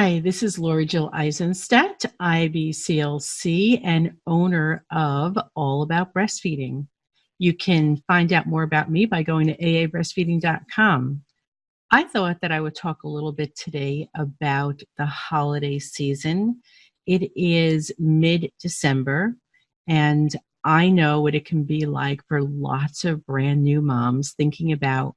Hi, this is Lori Jill Eisenstadt, IBCLC, and owner of All About Breastfeeding. You can find out more about me by going to aabreastfeeding.com. I thought that I would talk a little bit today about the holiday season. It is mid-December, and I know what it can be like for lots of brand new moms thinking about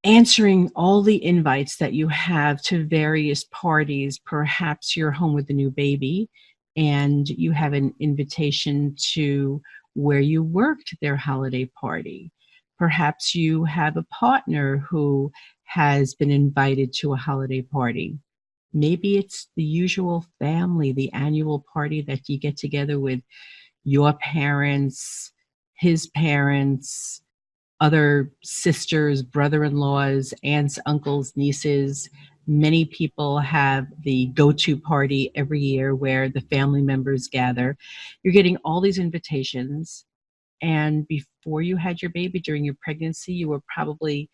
answering all the invites that you have to various parties. Perhaps you're home with a new baby and you have an invitation to where you worked their holiday party. Perhaps you have a partner who has been invited to a holiday party. Maybe it's the usual family, the annual party that you get together with your parents, his parents, other sisters, brother-in-laws, aunts, uncles, nieces. Many people have the go-to party every year where the family members gather. You're getting all these invitations, and before you had your baby during your pregnancy, you were probably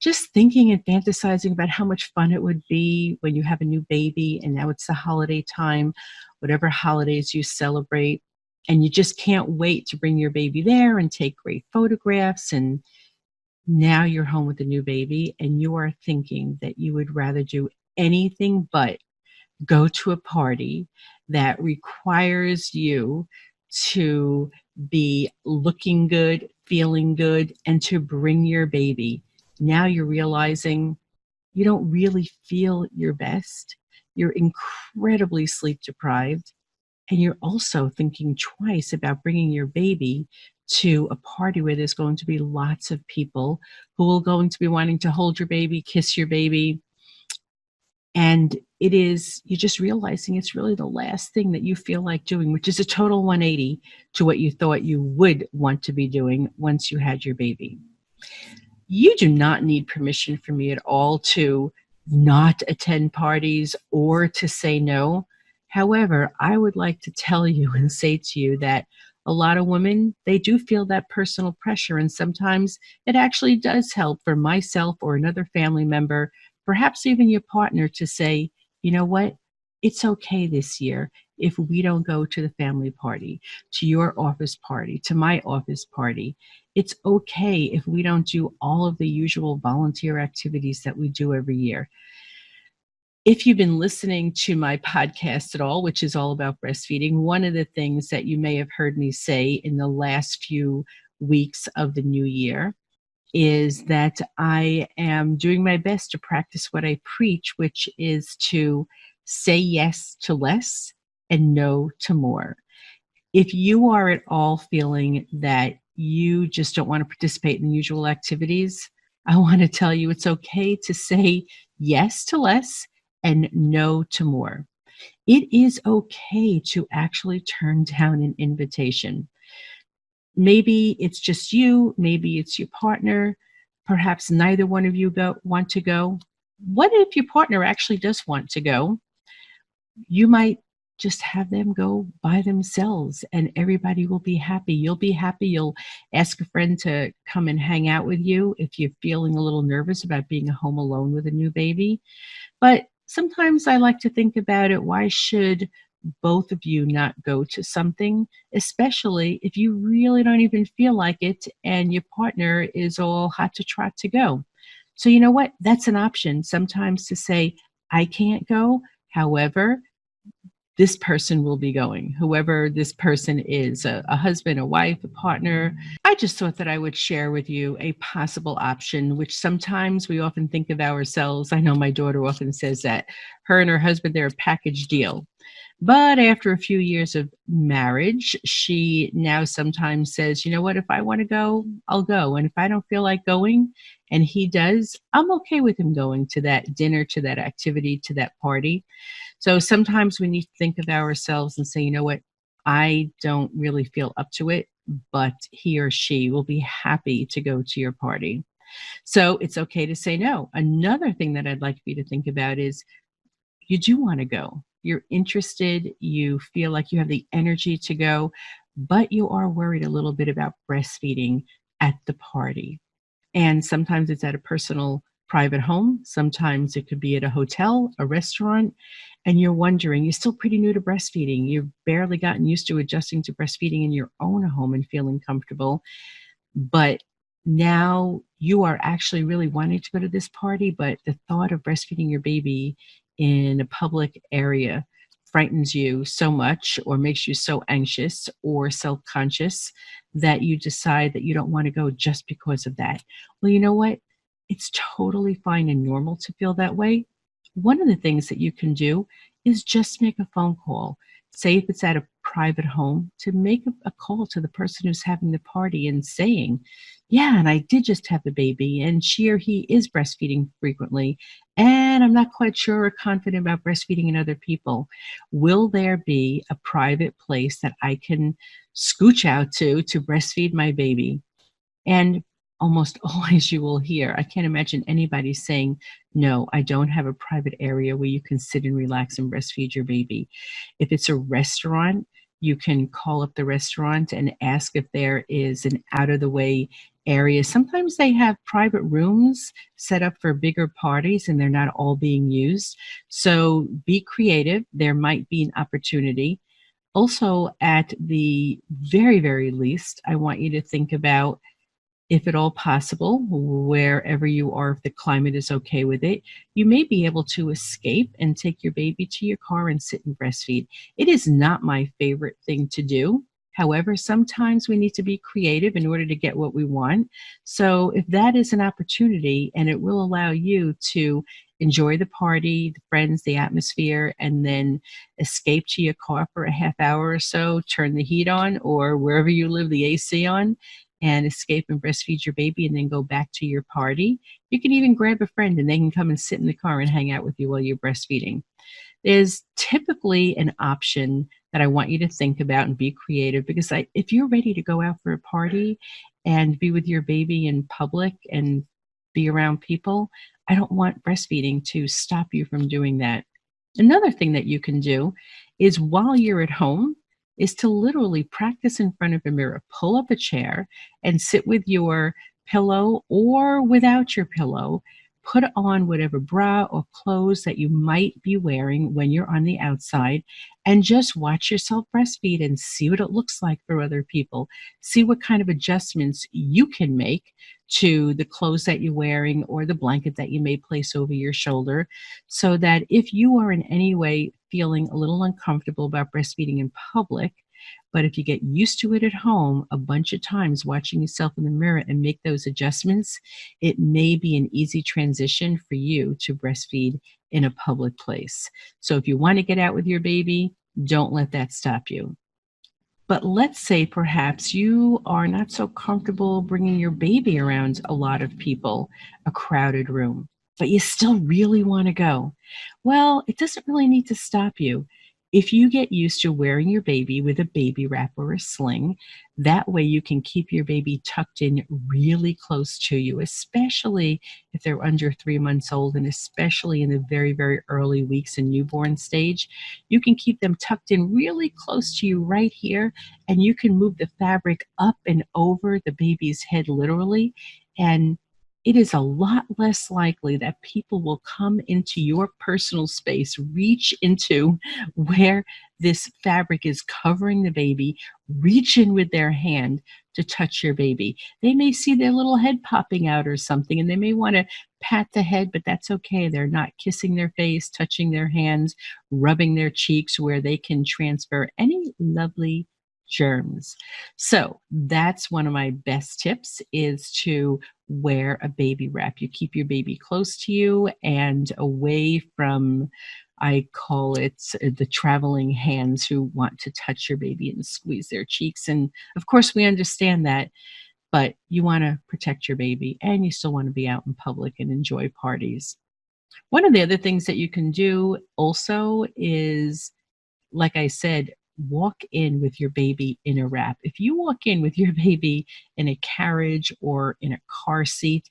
just thinking and fantasizing about how much fun it would be when you have a new baby, and now it's the holiday time, whatever holidays you celebrate, and you just can't wait to bring your baby there and take great photographs. And now you're home with a new baby and you are thinking that you would rather do anything but go to a party that requires you to be looking good, feeling good, and to bring your baby. Now you're realizing you don't really feel your best. You're incredibly sleep deprived. And you're also thinking twice about bringing your baby to a party where there's going to be lots of people who are going to be wanting to hold your baby, kiss your baby. And you're just realizing it's really the last thing that you feel like doing, which is a total 180 to what you thought you would want to be doing once you had your baby. You do not need permission from me at all to not attend parties or to say no. However, I would like to tell you and say to you that a lot of women, they do feel that personal pressure. And sometimes it actually does help for myself or another family member, perhaps even your partner, to say, you know what? It's okay this year if we don't go to the family party, to your office party, to my office party. It's okay if we don't do all of the usual volunteer activities that we do every year. If you've been listening to my podcast at all, which is all about breastfeeding, one of the things that you may have heard me say in the last few weeks of the new year is that I am doing my best to practice what I preach, which is to say yes to less and no to more. If you are at all feeling that you just don't want to participate in usual activities, I want to tell you it's okay to say yes to less and no to more. It is okay to actually turn down an invitation. Maybe it's just you, maybe it's your partner, perhaps neither one of you want to go. What if your partner actually does want to go? You might just have them go by themselves and everybody will be happy. You'll be happy. You'll ask a friend to come and hang out with you if you're feeling a little nervous about being home alone with a new baby. But sometimes I like to think about it. Why should both of you not go to something, especially if you really don't even feel like it and your partner is all hot to trot to go? So you know what? That's an option sometimes to say, I can't go. However, this person will be going, whoever this person is, a husband, a wife, a partner. I just thought that I would share with you a possible option, which sometimes we often think of ourselves. I know my daughter often says that her and her husband, they're a package deal. But after a few years of marriage, she now sometimes says, you know what, if I want to go, I'll go. And if I don't feel like going, and he does, I'm okay with him going to that dinner, to that activity, to that party. So sometimes we need to think of ourselves and say, you know what, I don't really feel up to it, but he or she will be happy to go to your party. So it's okay to say no. Another thing that I'd like you to think about is you do want to go. You're interested, you feel like you have the energy to go, but you are worried a little bit about breastfeeding at the party. And sometimes it's at a personal private home, sometimes it could be at a hotel, a restaurant, and you're wondering, you're still pretty new to breastfeeding. You've barely gotten used to adjusting to breastfeeding in your own home and feeling comfortable. But now you are actually really wanting to go to this party, but the thought of breastfeeding your baby in a public area frightens you so much or makes you so anxious or self-conscious that you decide that you don't want to go just because of that. Well, you know what? It's totally fine and normal to feel that way. One of the things that you can do is just make a phone call. Say if it's at a private home, to make a call to the person who's having the party and saying, "Yeah, and I did just have a baby, and she or he is breastfeeding frequently, and I'm not quite sure or confident about breastfeeding in other people. Will there be a private place that I can scooch out to breastfeed my baby?" And almost always you will hear, I can't imagine anybody saying, "No, I don't have a private area where you can sit and relax and breastfeed your baby." If it's a restaurant, you can call up the restaurant and ask if there is an out of the way area. Sometimes they have private rooms set up for bigger parties and they're not all being used. So be creative. There might be an opportunity. Also, at the very, very least, I want you to think about, if at all possible, wherever you are, if the climate is okay with it, you may be able to escape and take your baby to your car and sit and breastfeed. It is not my favorite thing to do. However, sometimes we need to be creative in order to get what we want. So, if that is an opportunity and it will allow you to enjoy the party, the friends, the atmosphere, and then escape to your car for a half hour or so, turn the heat on or wherever you live, the AC on, and escape and breastfeed your baby and then go back to your party. You can even grab a friend and they can come and sit in the car and hang out with you while you're breastfeeding. There's typically an option that I want you to think about and be creative, because if you're ready to go out for a party and be with your baby in public and be around people, I don't want breastfeeding to stop you from doing that. Another thing that you can do is, while you're at home, is to literally practice in front of a mirror. Pull up a chair and sit with your pillow or without your pillow. Put on whatever bra or clothes that you might be wearing when you're on the outside, and just watch yourself breastfeed and see what it looks like for other people. See what kind of adjustments you can make to the clothes that you're wearing or the blanket that you may place over your shoulder, so that if you are in any way feeling a little uncomfortable about breastfeeding in public, but if you get used to it at home a bunch of times, watching yourself in the mirror and make those adjustments, it may be an easy transition for you to breastfeed in a public place. So if you want to get out with your baby, don't let that stop you. But let's say perhaps you are not so comfortable bringing your baby around a lot of people, a crowded room, but you still really want to go. Well, it doesn't really need to stop you. If you get used to wearing your baby with a baby wrap or a sling, that way you can keep your baby tucked in really close to you, especially if they're under 3 months old, and especially in the very, very early weeks and newborn stage. You can keep them tucked in really close to you right here, and you can move the fabric up and over the baby's head literally, and it is a lot less likely that people will come into your personal space, reach into where this fabric is covering the baby, reach in with their hand to touch your baby. They may see their little head popping out or something, and they may want to pat the head, but that's okay. They're not kissing their face, touching their hands, rubbing their cheeks, where they can transfer any lovely germs. So that's one of my best tips, is to wear a baby wrap. You keep your baby close to you and away from, I call it, the traveling hands who want to touch your baby and squeeze their cheeks. And of course, we understand that, but you want to protect your baby and you still want to be out in public and enjoy parties. One of the other things that you can do also is, like I said, walk in with your baby in a wrap. If you walk in with your baby in a carriage or in a car seat,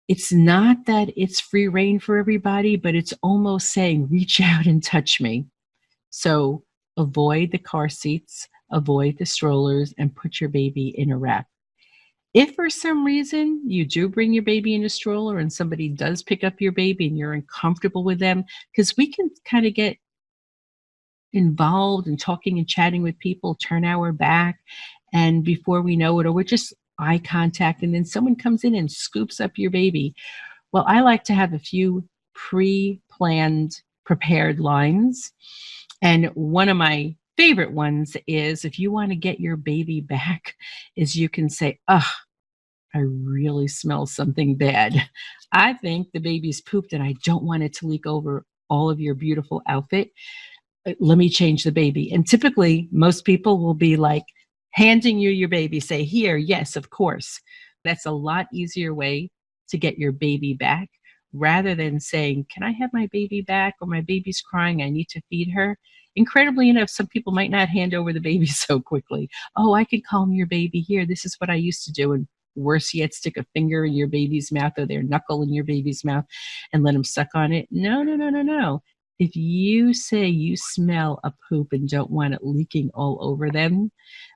it's not that it's free reign for everybody, but it's almost saying, reach out and touch me. So avoid the car seats, avoid the strollers, and put your baby in a wrap. If for some reason you do bring your baby in a stroller and somebody does pick up your baby and you're uncomfortable with them, because we can kind of get involved in talking and chatting with people, turn our back, and before we know it, or we're just eye contact, and then someone comes in and scoops up your baby. Well, I like to have a few pre-planned, prepared lines. And one of my favorite ones is if you want to get your baby back, is you can say, "Ugh, I really smell something bad. I think the baby's pooped and I don't want it to leak over all of your beautiful outfit. Let me change the baby." And typically, most people will be like handing you your baby, say, "Here, yes, of course." That's a lot easier way to get your baby back rather than saying, "Can I have my baby back?" or "My baby's crying, I need to feed her." Incredibly enough, some people might not hand over the baby so quickly. "Oh, I can calm your baby here. This is what I used to do." And worse yet, stick a finger in your baby's mouth or their knuckle in your baby's mouth and let them suck on it. No, no, no, no, no. If you say you smell a poop and don't want it leaking all over them,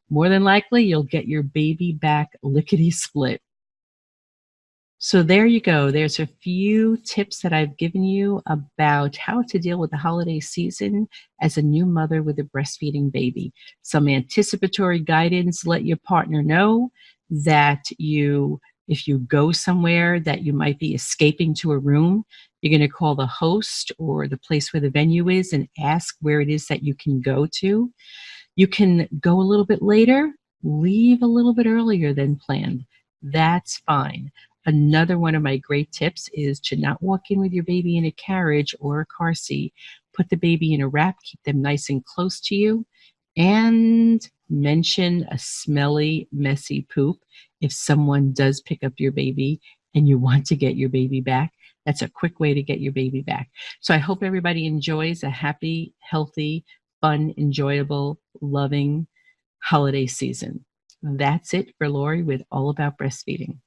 more than likely you'll get your baby back lickety split. So there you go. There's a few tips that I've given you about how to deal with the holiday season as a new mother with a breastfeeding baby. Some anticipatory guidance, let your partner know that if you go somewhere that you might be escaping to a room, you're going to call the host or the place where the venue is and ask where it is that you can go to. You can go a little bit later, leave a little bit earlier than planned. That's fine. Another one of my great tips is to not walk in with your baby in a carriage or a car seat. Put the baby in a wrap, keep them nice and close to you, and mention a smelly, messy poop if someone does pick up your baby and you want to get your baby back. That's a quick way to get your baby back. So I hope everybody enjoys a happy, healthy, fun, enjoyable, loving holiday season. That's it for Lori with All About Breastfeeding.